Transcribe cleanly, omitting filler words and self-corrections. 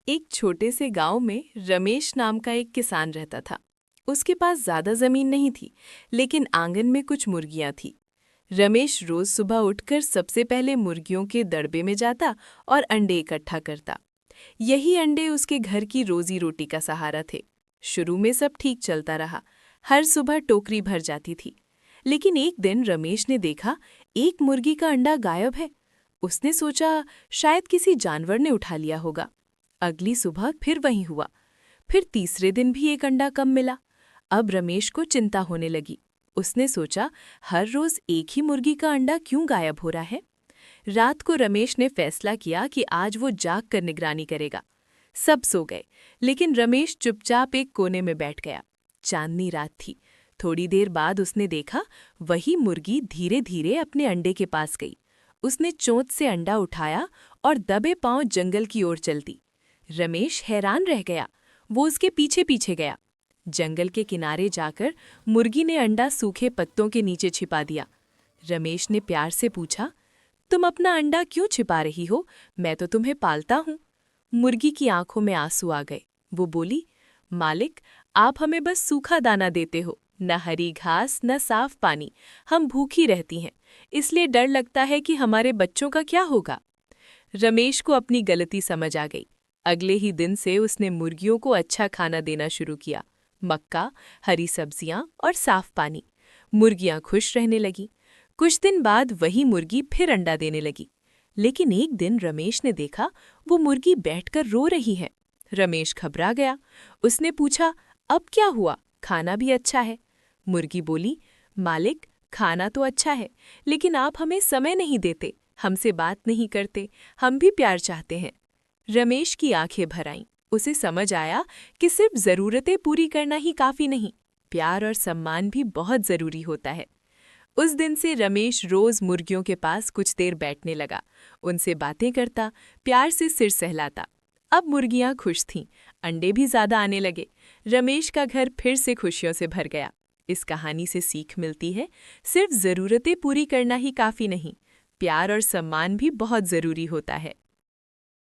एक छोटे से गांव में रमेश नाम का एक किसान रहता था। उसके पास ज्यादा जमीन नहीं थी, लेकिन आंगन में कुछ मुर्गियां थीं। रमेश रोज सुबह उठकर सबसे पहले मुर्गियों के दड़बे में जाता और अंडे इकट्ठा करता। यही अंडे उसके घर की रोजी रोटी का सहारा थे। शुरू में सब ठीक चलता रहा, हर सुबह टोकरी भर जाती थी। लेकिन एक दिन रमेश ने देखा, एक मुर्गी का अंडा गायब है। उसने सोचा शायद किसी जानवर ने उठा लिया होगा। अगली सुबह फिर वही हुआ। फिर तीसरे दिन भी एक अंडा कम मिला। अब रमेश को चिंता होने लगी। उसने सोचा, हर रोज एक ही मुर्गी का अंडा क्यों गायब हो रहा है। रात को रमेश ने फैसला किया कि आज वो जाग कर निगरानी करेगा। सब सो गए, लेकिन रमेश चुपचाप एक कोने में बैठ गया। चांदनी रात थी। थोड़ी देर बाद उसने देखा, वही मुर्गी धीरे धीरे अपने अंडे के पास गई। उसने चोंच से अंडा उठाया और दबे पांव जंगल की ओर चल दी। रमेश हैरान रह गया। वो उसके पीछे पीछे गया। जंगल के किनारे जाकर मुर्गी ने अंडा सूखे पत्तों के नीचे छिपा दिया। रमेश ने प्यार से पूछा, तुम अपना अंडा क्यों छिपा रही हो? मैं तो तुम्हें पालता हूँ। मुर्गी की आंखों में आंसू आ गए। वो बोली, मालिक, आप हमें बस सूखा दाना देते हो, न हरी घास न साफ पानी। हम भूखी रहती हैं, इसलिए डर लगता है कि हमारे बच्चों का क्या होगा। रमेश को अपनी गलती समझ आ गई। अगले ही दिन से उसने मुर्गियों को अच्छा खाना देना शुरू किया, मक्का, हरी सब्जियां और साफ पानी। मुर्गियां खुश रहने लगीं। कुछ दिन बाद वही मुर्गी फिर अंडा देने लगी। लेकिन एक दिन रमेश ने देखा, वो मुर्गी बैठकर रो रही है। रमेश घबरा गया। उसने पूछा, अब क्या हुआ? खाना भी अच्छा है। मुर्गी बोली, मालिक, खाना तो अच्छा है, लेकिन आप हमें समय नहीं देते, हमसे बात नहीं करते। हम भी प्यार चाहते हैं। रमेश की आंखें भर आईं। उसे समझ आया कि सिर्फ जरूरतें पूरी करना ही काफी नहीं, प्यार और सम्मान भी बहुत जरूरी होता है। उस दिन से रमेश रोज मुर्गियों के पास कुछ देर बैठने लगा। उनसे बातें करता, प्यार से सिर सहलाता। अब मुर्गियां खुश थीं, अंडे भी ज्यादा आने लगे। रमेश का घर फिर से खुशियों से भर गया। इस कहानी से सीख मिलती है, सिर्फ जरूरतें पूरी करना ही काफी नहीं, प्यार और सम्मान भी बहुत जरूरी होता है।